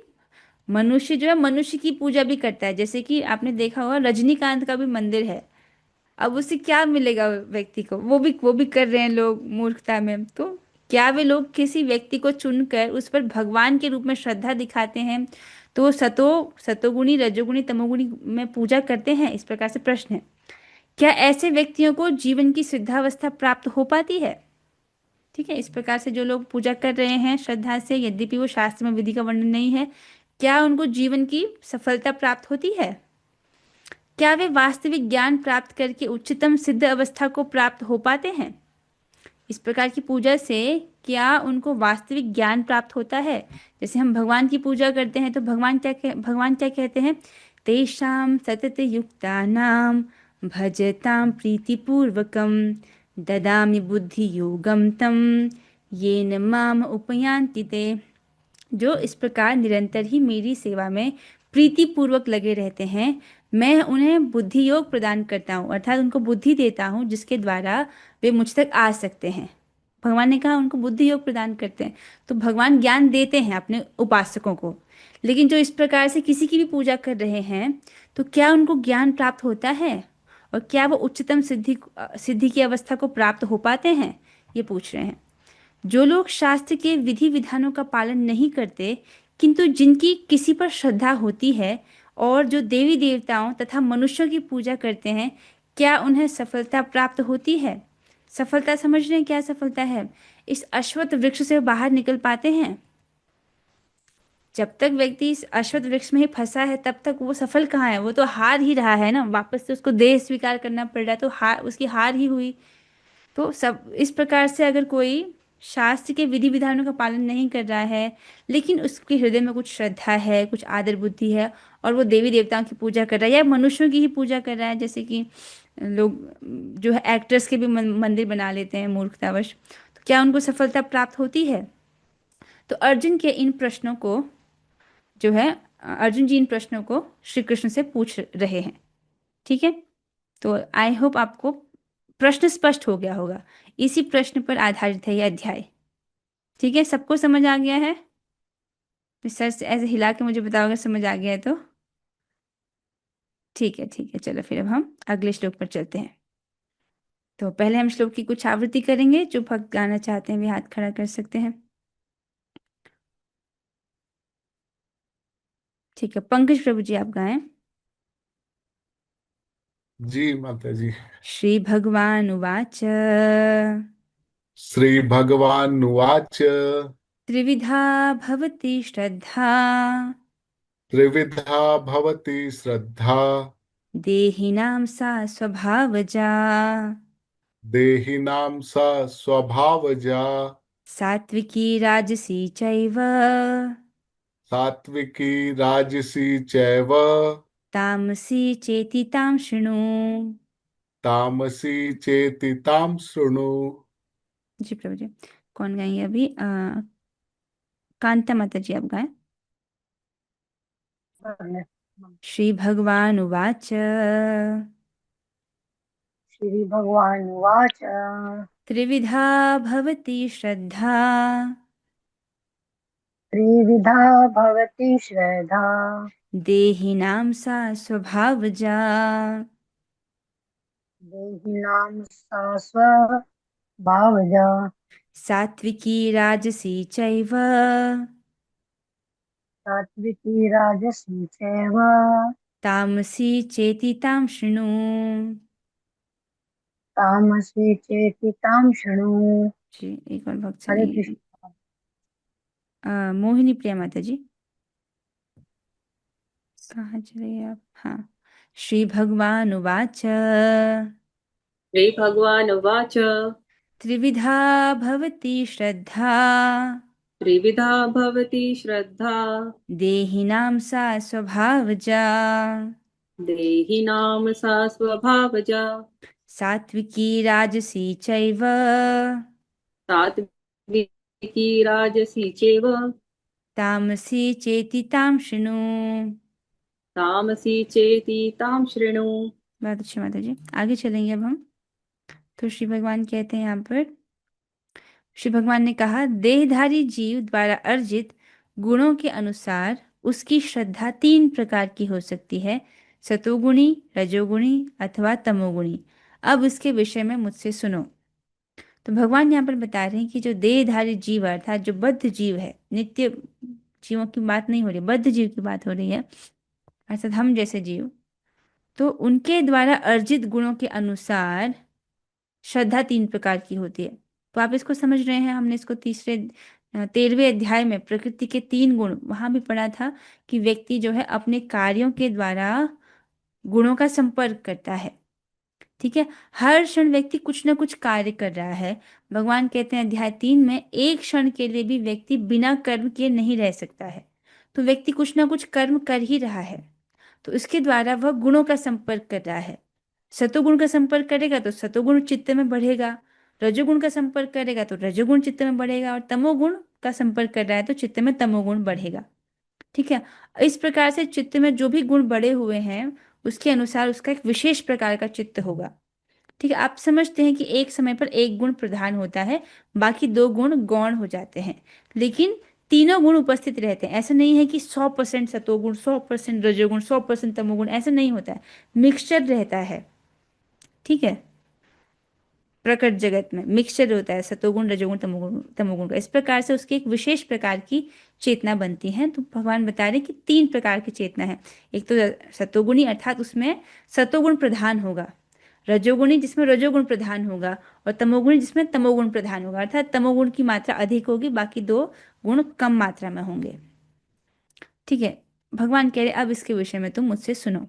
मनुष्य जो है मनुष्य की पूजा भी करता है। जैसे कि आपने देखा होगा रजनीकांत का भी मंदिर है, अब उससे क्या मिलेगा व्यक्ति को? वो भी कर रहे हैं लोग मूर्खता में। तो क्या वे लोग किसी व्यक्ति को चुनकर उस पर भगवान के रूप में श्रद्धा दिखाते हैं, तो सतोगुणी रजोगुणी तमोगुणी में पूजा करते हैं? इस प्रकार से प्रश्न है। क्या ऐसे व्यक्तियों को जीवन की सिद्धावस्था प्राप्त हो पाती है? ठीक है। इस प्रकार से जो लोग पूजा कर रहे हैं श्रद्धा से, यद्यपि वो शास्त्र में विधि का वर्णन नहीं है, क्या उनको जीवन की सफलता प्राप्त होती है? क्या वे वास्तविक ज्ञान प्राप्त करके उच्चतम सिद्ध अवस्था को प्राप्त हो पाते हैं? इस प्रकार की पूजा से क्या उनको वास्तविक ज्ञान प्राप्त होता है? जैसे हम भगवान की पूजा करते हैं तो भगवान क्या कहते हैं? तेषां सतत युक्तानां भजतां प्रीतिपूर्वकं ददामि बुद्धि योगम तम येन माम उपयान्ति ते। जो इस प्रकार निरंतर ही मेरी सेवा में प्रीति पूर्वक लगे रहते हैं, मैं उन्हें बुद्धि योग प्रदान करता हूँ, अर्थात उनको बुद्धि देता हूँ जिसके द्वारा वे मुझ तक आ सकते हैं। भगवान ने कहा उनको बुद्धि योग प्रदान करते हैं, तो भगवान ज्ञान देते हैं अपने उपासकों को। लेकिन जो इस प्रकार से किसी की भी पूजा कर रहे हैं, तो क्या उनको ज्ञान प्राप्त होता है, और क्या वो उच्चतम सिद्धि की अवस्था को प्राप्त हो पाते हैं? ये पूछ रहे हैं। जो लोग शास्त्र के विधि विधानों का पालन नहीं करते किंतु जिनकी किसी पर श्रद्धा होती है, और जो देवी देवताओं तथा मनुष्यों की पूजा करते हैं, क्या उन्हें सफलता प्राप्त होती है? सफलता समझ रहे हैं? क्या सफलता है? इस अश्वत्थ वृक्ष से बाहर निकल पाते हैं? जब तक व्यक्ति इस अश्वत्थ वृक्ष में ही फंसा है तब तक वो सफल कहाँ है? वो तो हार ही रहा है ना, वापस से उसको देह स्वीकार करना पड़ रहा है, तो उसकी हार ही हुई। तो सब इस प्रकार से अगर कोई शास्त्र के विधि विधानों का पालन नहीं कर रहा है, लेकिन उसके हृदय में कुछ श्रद्धा है, कुछ आदर बुद्धि है, और वो देवी देवताओं की पूजा कर रहा है या मनुष्यों की ही पूजा कर रहा है, जैसे कि लोग जो है एक्टर्स के भी मंदिर बना लेते हैं मूर्खतावश, तो क्या उनको सफलता प्राप्त होती है? तो अर्जुन के इन प्रश्नों को जो है अर्जुन जी इन प्रश्नों को श्री कृष्ण से पूछ रहे हैं। ठीक है, तो आई होप आपको प्रश्न स्पष्ट हो गया होगा। इसी प्रश्न पर आधारित है यह अध्याय। ठीक है, सबको समझ आ गया है? तो सर से ऐसे हिला के मुझे बताओगे समझ आ गया है तो। ठीक है, ठीक है, चलो फिर अब हम अगले श्लोक पर चलते हैं। तो पहले हम श्लोक की कुछ आवृत्ति करेंगे। जो भक्त गाना चाहते हैं वे हाथ खड़ा कर सकते हैं। ठीक है, पंकज प्रभु जी आप गाएं। जी माता जी। श्री भगवान उवाच श्री भगवानुवाच त्रिविधा भवति श्रद्धा त्रिविधा भवति श्रद्धा देहिनां सा स्वभावजा देहिनां सा स्वभावजा सात्विकी राजसी चैव सात्विकी राजसी चैव तामसी चेति तां शृणु। तामसी चेति तां शृणु। जी प्रभु जी। कौन गाएंगे अभी? कांता माता जी आप गाएं। श्री भगवान उवाच श्री भगवान उवाच त्रिविधा भवति श्रद्धा त्रिविधा भवति श्रद्धा देहिनां सा स्वभावजा देहिनां सा स्वभावजा सात्विकी राजसी चैव सात्विकी राजसी चैव तामसी चेति तां शृणु। तामसी चेति तां शृणु। जी एक और भक्त हरे चलिए। कृष्ण। मोहिनी प्रिया माता जी कहाँ चले गए आप? हाँ। श्री भगवान उवाच श्रीभगवानुवाच त्रिविधा भवति श्रद्धा त्रिविधा भवति श्रद्धा देहिनां सा स्वभावजा देहिनां सा स्वभावजा सात्विकी राजसी चैव सात्विकी राजसी चैव तामसी चेति तां शृणु। तामसी चेति तां शृणु। बहुत अच्छी माता जी, आगे चलेंगे अब हम। तो श्री भगवान कहते हैं यहाँ पर, श्री भगवान ने कहा देहधारी जीव द्वारा अर्जित गुणों के अनुसार उसकी श्रद्धा तीन प्रकार की हो सकती है, सतोगुणी, रजोगुणी अथवा तमोगुणी। अब इसके विषय में मुझसे सुनो। तो भगवान यहाँ पर बता रहे हैं कि जो देहधारी जीव अर्थात जो बद्ध जीव है, नित्य जीवों की बात नहीं हो रही, बद्ध जीव की बात हो रही है, अर्थात हम जैसे जीव, तो उनके द्वारा अर्जित गुणों के अनुसार श्रद्धा तीन प्रकार की होती है। तो आप इसको समझ रहे हैं। हमने इसको 13वें अध्याय में प्रकृति के तीन गुण वहां भी पढ़ा था कि व्यक्ति जो है अपने कार्यों के द्वारा गुणों का संपर्क करता है। ठीक है, हर क्षण व्यक्ति कुछ ना कुछ कार्य कर रहा है। भगवान कहते हैं अध्याय 3 में, एक क्षण के लिए भी व्यक्ति बिना कर्म किए नहीं रह सकता है। तो व्यक्ति कुछ ना कुछ कर्म कर ही रहा है, तो इसके द्वारा वह गुणों का संपर्क कर रहा है। सतोगुण का संपर्क करेगा तो सतोगुण चित्त में बढ़ेगा, रजोगुण का संपर्क करेगा तो रजोगुण चित्त में बढ़ेगा, और तमोगुण का संपर्क कर रहा है तो चित्त में तमोगुण बढ़ेगा। ठीक है, इस प्रकार से चित्त में जो भी गुण बढ़े हुए हैं उसके अनुसार उसका एक विशेष प्रकार का चित्त होगा। ठीक है, आप समझते हैं कि एक समय पर एक गुण प्रधान होता है, बाकी दो गुण गौण हो जाते हैं, लेकिन तीनों गुण उपस्थित रहते हैं। ऐसा नहीं है कि 100% सतोगुण, 100% रजोगुण, 100% तमोगुण, ऐसा नहीं होता है, मिक्सचर रहता है। ठीक है, प्रकट जगत में मिक्सचर होता है सतोगुण, रजोगुण, तमोगुण, तमोगुण का। इस प्रकार से उसकी एक विशेष प्रकार की चेतना बनती है। तो भगवान बता रहे हैं कि तीन प्रकार की चेतना है। एक तो सतोगुणी अर्थात उसमें सतोगुण प्रधान होगा, रजोगुणी जिसमें रजोगुण प्रधान होगा, और तमोगुणी जिसमें तमोगुण प्रधान होगा, अर्थात तमोगुण की मात्रा अधिक होगी, बाकी दो गुण कम मात्रा में होंगे। ठीक है, भगवान कह रहे अब इसके विषय में तुम मुझसे सुनो।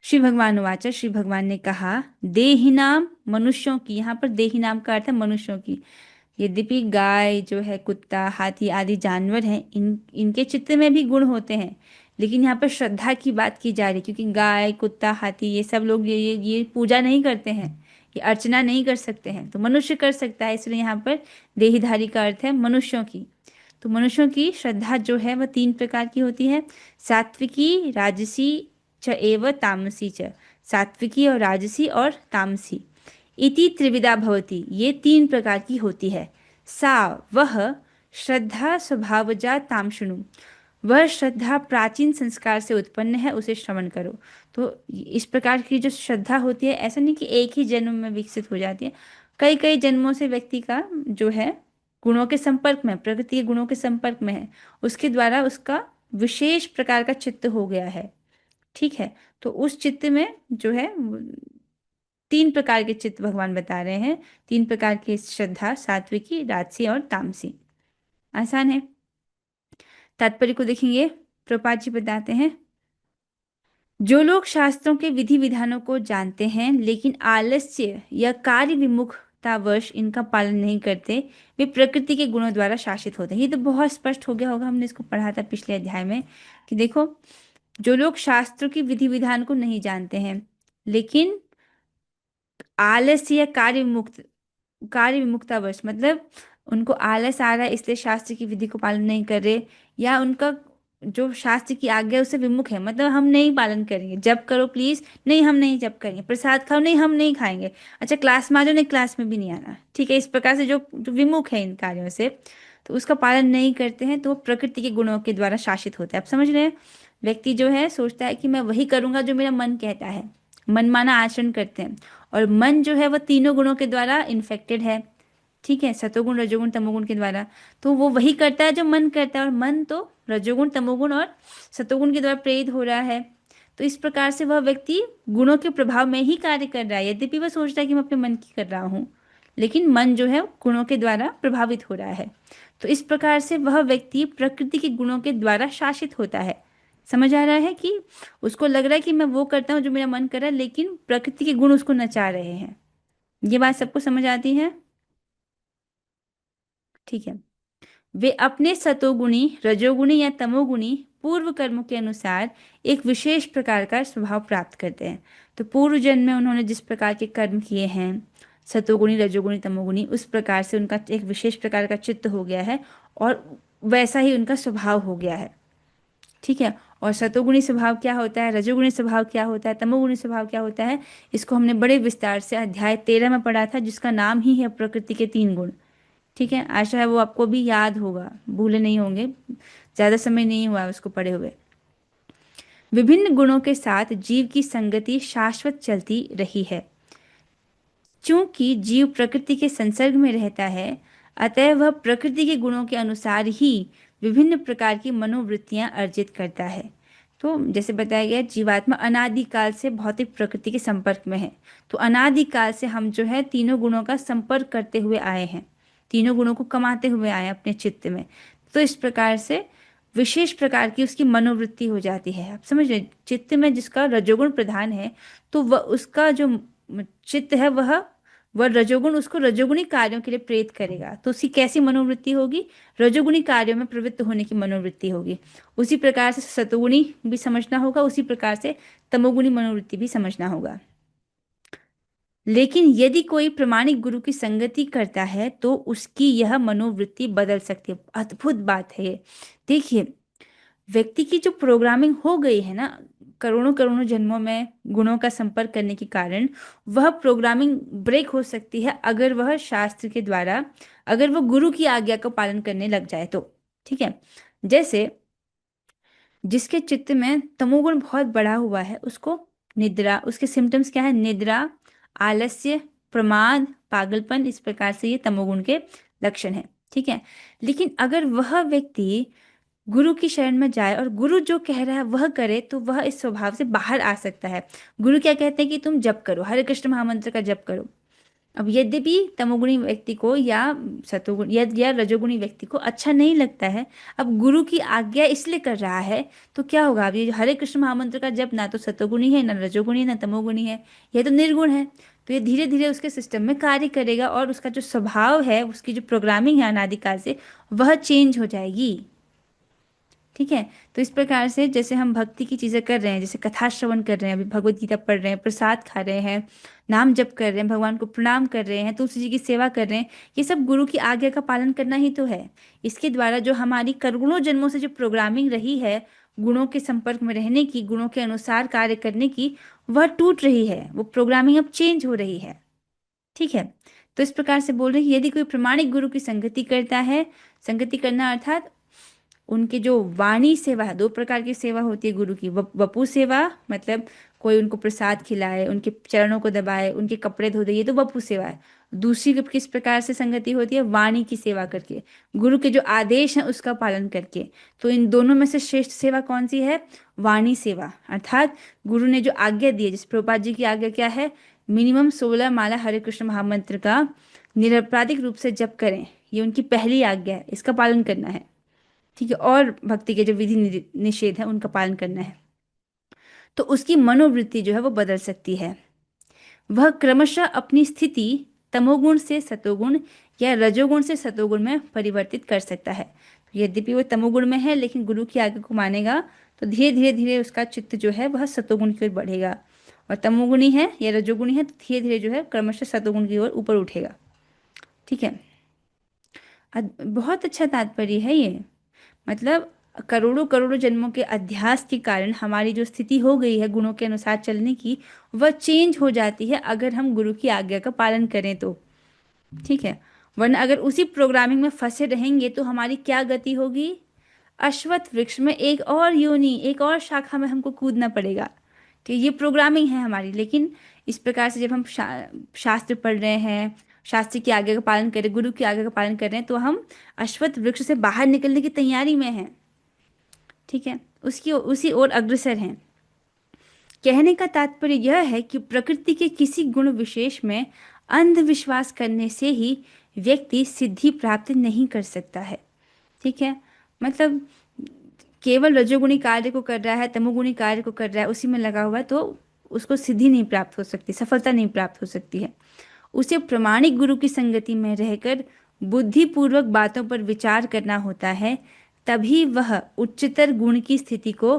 श्री भगवान वाचा, श्री भगवान ने कहा देहिनाम, मनुष्यों की, यहाँ पर देहिनाम का अर्थ है मनुष्यों की। यद्यपि गाय जो है, कुत्ता, हाथी आदि जानवर हैं, इनके चित्त में भी गुण होते हैं, लेकिन यहाँ पर श्रद्धा की बात की जा रही है, क्योंकि गाय, कुत्ता, हाथी ये सब लोग ये पूजा नहीं करते हैं, ये अर्चना नहीं कर सकते हैं, तो मनुष्य कर सकता है, इसलिए यहाँ पर देहीधारी का अर्थ है मनुष्यों की। तो मनुष्यों की श्रद्धा जो है वह 3 प्रकार की होती है, सात्विकी, राजसी च एव तामसी च। सात्विकी और राजसी और तामसी, इति त्रिविधा भवति, ये 3 प्रकार की होती है। सा वह श्रद्धा स्वभावजा ताम शृणु, वह श्रद्धा प्राचीन संस्कार से उत्पन्न है, उसे श्रवण करो। तो इस प्रकार की जो श्रद्धा होती है, ऐसा नहीं कि एक ही जन्म में विकसित हो जाती है, कई कई जन्मों से व्यक्ति का जो है गुणों के संपर्क में, प्रकृति के गुणों के संपर्क में है, उसके द्वारा उसका विशेष प्रकार का चित्त हो गया है। ठीक है, तो उस चित्त में जो है 3 प्रकार के चित्त भगवान बता रहे हैं, 3 प्रकार की श्रद्धा, सात्विकी, राजसी और तामसी। आसान है। तात्पर्य को देखेंगे, प्रपात जी बताते हैं, जो लोग शास्त्रों के विधि विधानों को जानते हैं लेकिन आलस्य या कार्य विमुखतावश इनका पालन नहीं करते, वे प्रकृति के गुणों द्वारा शासित होते हैं। ये तो बहुत स्पष्ट हो गया होगा, हमने इसको पढ़ा था पिछले अध्याय में, कि देखो, जो लोग शास्त्रों की विधि विधान को नहीं जानते हैं लेकिन आलस्य या कार्य विमुक्तावश, मतलब उनको आलस आ रहा है इसलिए शास्त्र की विधि को पालन नहीं कर रहे, या उनका जो शास्त्र की आज्ञा है उससे विमुख है, मतलब हम नहीं पालन करेंगे, जप करो प्लीज, नहीं हम नहीं जप करेंगे, प्रसाद खाओ, नहीं हम नहीं खाएंगे, अच्छा क्लास में आ जाओ, नहीं क्लास में भी नहीं आना, ठीक है, इस प्रकार से जो विमुख है इन कार्यों से, तो उसका पालन नहीं करते हैं, तो वो प्रकृति के गुणों के द्वारा शासित होता है। आप समझ रहे हैं, व्यक्ति जो है सोचता है कि मैं वही करूंगा जो मेरा मन कहता है, मनमाना आचरण करते हैं, और मन जो है वह तीनों गुणों के द्वारा इन्फेक्टेड है, ठीक है, सतोगुण, रजोगुण, तमोगुण के द्वारा, तो वो वही करता है जो मन करता है, और मन तो रजोगुण, तमोगुण और सतोगुण के द्वारा प्रेरित हो रहा है। तो इस प्रकार से वह व्यक्ति गुणों के प्रभाव में ही कार्य कर रहा है, यद्यपि वह सोचता है कि मैं अपने मन की कर रहा हूँ, लेकिन मन जो है गुणों के द्वारा प्रभावित हो रहा है। तो इस प्रकार से वह व्यक्ति प्रकृति के गुणों के द्वारा शासित होता है। समझ आ रहा है कि उसको लग रहा है कि मैं वो करता हूँ जो मेरा मन कर रहा है, लेकिन प्रकृति के गुण उसको नचा रहे हैं। ये बात सबको समझ आती है? ठीक है। वे अपने सतोगुणी, रजोगुणी या तमोगुणी पूर्व कर्मों के अनुसार एक विशेष प्रकार का स्वभाव प्राप्त करते हैं। तो पूर्व जन्म में उन्होंने जिस प्रकार के कर्म किए हैं, सतोगुणी, रजोगुणी, तमोगुणी, उस प्रकार से उनका एक विशेष प्रकार का चित्त हो गया है, और वैसा ही उनका स्वभाव हो गया है। ठीक है, और सतोगुणी स्वभाव क्या होता है, रजोगुणी स्वभाव क्या होता है, तमोगुणी स्वभाव क्या होता है, इसको हमने बड़े विस्तार से अध्याय 13 में पढ़ा था, जिसका नाम ही है प्रकृति के 3 गुण। ठीक है, आशा है वो आपको भी याद होगा, भूले नहीं होंगे, ज्यादा समय नहीं हुआ उसको पढ़े हुए। विभिन्न गुणों के साथ जीव की संगति शाश्वत चलती रही है। चूंकि जीव प्रकृति के संसर्ग में रहता है, अतः वह प्रकृति के गुणों के अनुसार ही विभिन्न प्रकार की मनोवृत्तियां अर्जित करता है। तो जैसे बताया गया, जीवात्मा अनादिकाल से भौतिक प्रकृति के संपर्क में है, तो अनादिकाल से हम जो है तीनों गुणों का संपर्क करते हुए आए हैं, तीनों गुणों को कमाते हुए आए अपने चित्त में। तो इस प्रकार से विशेष प्रकार की उसकी मनोवृत्ति हो जाती है। आप समझ रहे, चित्त में जिसका रजोगुण प्रधान है, तो वह उसका जो चित्त है वह रजोगुण उसको रजोगुणी कार्यों के लिए प्रेरित करेगा। तो उसकी कैसी मनोवृत्ति होगी, रजोगुणी कार्यों में प्रवृत्त होने की मनोवृत्ति होगी। उसी प्रकार से सतोगुणी भी समझना होगा, उसी प्रकार से तमोगुणी मनोवृत्ति भी समझना होगा। लेकिन यदि कोई प्रमाणिक गुरु की संगति करता है तो उसकी यह मनोवृत्ति बदल सकती है। अद्भुत बात है ये। देखिए, व्यक्ति की जो प्रोग्रामिंग हो गई है ना, करोड़ों करोड़ों जन्मों में गुणों का संपर्क करने के कारण, वह प्रोग्रामिंग ब्रेक हो सकती है अगर वह शास्त्र के द्वारा, अगर वह गुरु की आज्ञा का पालन करने लग जाए तो। ठीक है, जैसे जिसके चित्त में तमोगुण बहुत बढ़ा हुआ है, उसको निद्रा, उसके सिम्टम्स क्या है, निद्रा, आलस्य, प्रमाद, पागलपन, इस प्रकार से ये तमोगुण के लक्षण है। ठीक है, लेकिन अगर वह व्यक्ति गुरु की शरण में जाए और गुरु जो कह रहा है वह करे, तो वह इस स्वभाव से बाहर आ सकता है। गुरु क्या कहते हैं कि तुम जप करो, हरे कृष्ण महामंत्र का जप करो। अब यद्यपि तमोगुणी व्यक्ति को या सतोगुण या रजोगुणी व्यक्ति को अच्छा नहीं लगता है, अब गुरु की आज्ञा इसलिए कर रहा है, तो क्या होगा, अब ये हरे कृष्ण महामंत्र का जप ना तो सतोगुणी है, ना रजोगुणी है, ना तमोगुणी है, यह तो निर्गुण है। तो ये धीरे धीरे उसके सिस्टम में कार्य करेगा और उसका जो स्वभाव है, उसकी जो प्रोग्रामिंग है अनादिकाल से, वह चेंज हो जाएगी। ठीक है। तो इस प्रकार से जैसे हम भक्ति की चीजें कर रहे हैं, जैसे कथा श्रवण कर रहे हैं, अभी भगवत गीता पढ़ रहे हैं, प्रसाद खा रहे हैं, नाम जप कर रहे हैं, भगवान को प्रणाम कर रहे हैं, तुलसी जी की सेवा कर रहे हैं, ये सब गुरु की आज्ञा का पालन करना ही तो है। इसके द्वारा जो हमारी करोड़ों जन्मों से जो प्रोग्रामिंग रही है गुणों के संपर्क में रहने की, गुणों के अनुसार कार्य करने की, वह टूट रही है, वो प्रोग्रामिंग अब चेंज हो रही है। ठीक है। तो इस प्रकार से बोल रहे हैं, यदि कोई प्रमाणिक गुरु की संगति करता है, संगति करना अर्थात उनके जो वाणी सेवा है, दो प्रकार की सेवा होती है गुरु की। वपु सेवा मतलब कोई उनको प्रसाद खिलाए, उनके चरणों को दबाए, उनके कपड़े धो दे, ये तो वपु सेवा है। दूसरी किस प्रकार से संगति होती है? वाणी की सेवा करके, गुरु के जो आदेश हैं उसका पालन करके। तो इन दोनों में से श्रेष्ठ सेवा कौन सी है? वाणी सेवा, अर्थात गुरु ने जो आज्ञा दी है, जैसे प्रभुपाद जी की आज्ञा क्या है? मिनिमम 16 माला हरे कृष्ण महामंत्र का निरपराधिक रूप से जप करें, ये उनकी पहली आज्ञा है, इसका पालन करना है। ठीक है। और भक्ति के जो विधि निषेध है उनका पालन करना है। तो उसकी मनोवृत्ति जो है वो बदल सकती है। वह क्रमशः अपनी स्थिति तमोगुण से सतोगुण या रजोगुण से सतोगुण में परिवर्तित कर सकता है। यद्यपि वो तमोगुण में है, लेकिन गुरु की आज्ञा को मानेगा तो धीरे धीरे धीरे उसका चित्त जो है वह सतोगुण की ओर बढ़ेगा। और तमोगुणी है या रजोगुणी है तो धीरे धीरे जो है क्रमशः सतोगुण की ओर ऊपर उठेगा। ठीक है। बहुत अच्छा तात्पर्य है ये। मतलब करोड़ों करोड़ों जन्मों के अध्यास के कारण हमारी जो स्थिति हो गई है गुणों के अनुसार चलने की, वह चेंज हो जाती है अगर हम गुरु की आज्ञा का पालन करें तो। ठीक है। वरना अगर उसी प्रोग्रामिंग में फंसे रहेंगे तो हमारी क्या गति होगी? अश्वत्थ वृक्ष में एक और योनि, एक और शाखा में हमको कूदना पड़ेगा। तो ये प्रोग्रामिंग है हमारी। लेकिन इस प्रकार से जब हम शास्त्र पढ़ रहे हैं, शास्त्र की आज्ञा का पालन कर रहे हैं, गुरु की आज्ञा का पालन कर रहे हैं, तो हम अश्वत्थ वृक्ष से बाहर निकलने की तैयारी में हैं। ठीक है। उसकी उसी ओर अग्रसर हैं। कहने का तात्पर्य यह है कि प्रकृति के किसी गुण विशेष में अंधविश्वास करने से ही व्यक्ति सिद्धि प्राप्त नहीं कर सकता है। ठीक है। मतलब केवल रजोगुणी कार्य को कर रहा है, तमोगुणी कार्य को कर रहा है, उसी में लगा हुआ है, तो उसको सिद्धि नहीं प्राप्त हो सकती, सफलता नहीं प्राप्त हो सकती है। उसे प्रमाणिक गुरु की संगति में रहकर बुद्धिपूर्वक बातों पर विचार करना होता है, तभी वह उच्चतर गुण की स्थिति को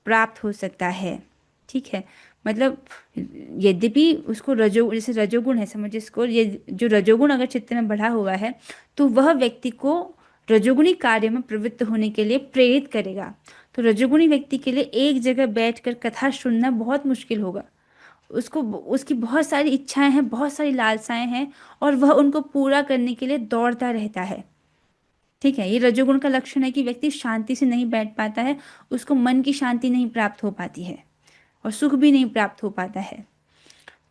प्राप्त हो सकता है। ठीक है। मतलब यद्यपि उसको जैसे रजोगुण है, समझिए इसको, ये जो रजोगुण अगर चित्त में बढ़ा हुआ है तो वह व्यक्ति को रजोगुणी कार्य में प्रवृत्त होने के लिए प्रेरित करेगा। तो रजोगुणी व्यक्ति के लिए एक जगह बैठकर कथा सुनना बहुत मुश्किल होगा। उसको उसकी बहुत सारी इच्छाएं हैं, बहुत सारी लालसाएं हैं, और वह उनको पूरा करने के लिए दौड़ता रहता है। ठीक है। ये रजोगुण का लक्षण है कि व्यक्ति शांति से नहीं बैठ पाता है, उसको मन की शांति नहीं प्राप्त हो पाती है और सुख भी नहीं प्राप्त हो पाता है।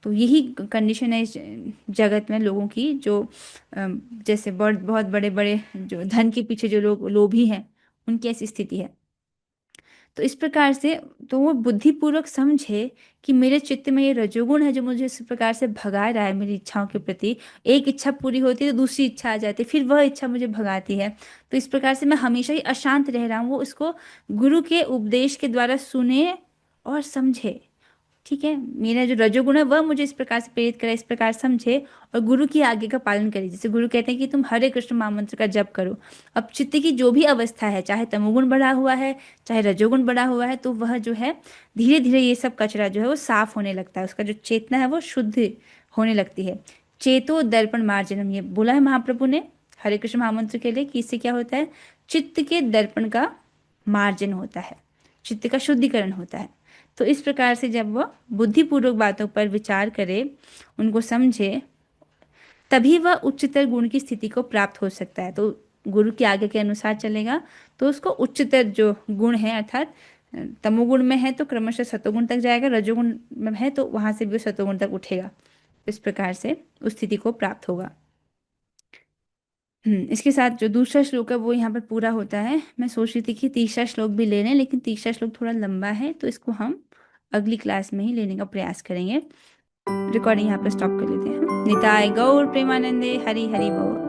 तो यही कंडीशन है इस जगत में लोगों की, जो जैसे बहुत बड़े बड़े जो धन के पीछे जो लोग लोभी हैं, उनकी ऐसी स्थिति है। तो इस प्रकार से तो वो बुद्धिपूर्वक समझे कि मेरे चित्त में ये रजोगुण है जो मुझे इस प्रकार से भगा रहा है मेरी इच्छाओं के प्रति। एक इच्छा पूरी होती है तो दूसरी इच्छा आ जाती है, फिर वह इच्छा मुझे भगाती है। तो इस प्रकार से मैं हमेशा ही अशांत रह रहा हूँ। वो इसको गुरु के उपदेश के द्वारा सुने और समझे। ठीक है। मेरा जो रजोगुण है वह मुझे इस प्रकार से प्रेरित करे, इस प्रकार समझे और गुरु की आज्ञा का पालन करे। जैसे गुरु कहते हैं कि तुम हरे कृष्ण महामंत्र का जप करो। अब चित्त की जो भी अवस्था है, चाहे तमोगुण बढ़ा हुआ है, चाहे रजोगुण बढ़ा हुआ है, तो वह जो है धीरे धीरे ये सब कचरा जो है वो साफ होने लगता है, उसका जो चेतना है वो शुद्ध होने लगती है। चेतो दर्पण मार्जनम, ये बोला है महाप्रभु ने हरे कृष्ण महामंत्र के लिए कि इससे क्या होता है? चित्त के दर्पण का मार्जन होता है, चित्त का शुद्धिकरण होता है। तो इस प्रकार से जब वह बुद्धिपूर्वक बातों पर विचार करे, उनको समझे, तभी वह उच्चतर गुण की स्थिति को प्राप्त हो सकता है। तो गुरु की आज्ञा के अनुसार चलेगा तो उसको उच्चतर जो गुण है, अर्थात तमोगुण में है तो क्रमशः सतोगुण तक जाएगा, रजोगुण में है तो वहां से भी सतोगुण तक उठेगा। इस प्रकार से उस स्थिति को प्राप्त होगा। इसके साथ जो दूसरा श्लोक है वो यहाँ पर पूरा होता है। मैं सोच रही थी कि तीसरा श्लोक भी ले लें, लेकिन तीसरा श्लोक थोड़ा लंबा है तो इसको हम अगली क्लास में ही लेने का प्रयास करेंगे। रिकॉर्डिंग यहाँ पर स्टॉप कर लेते हैं। निताय गौर प्रेमानंदे, हरि हरि बोल।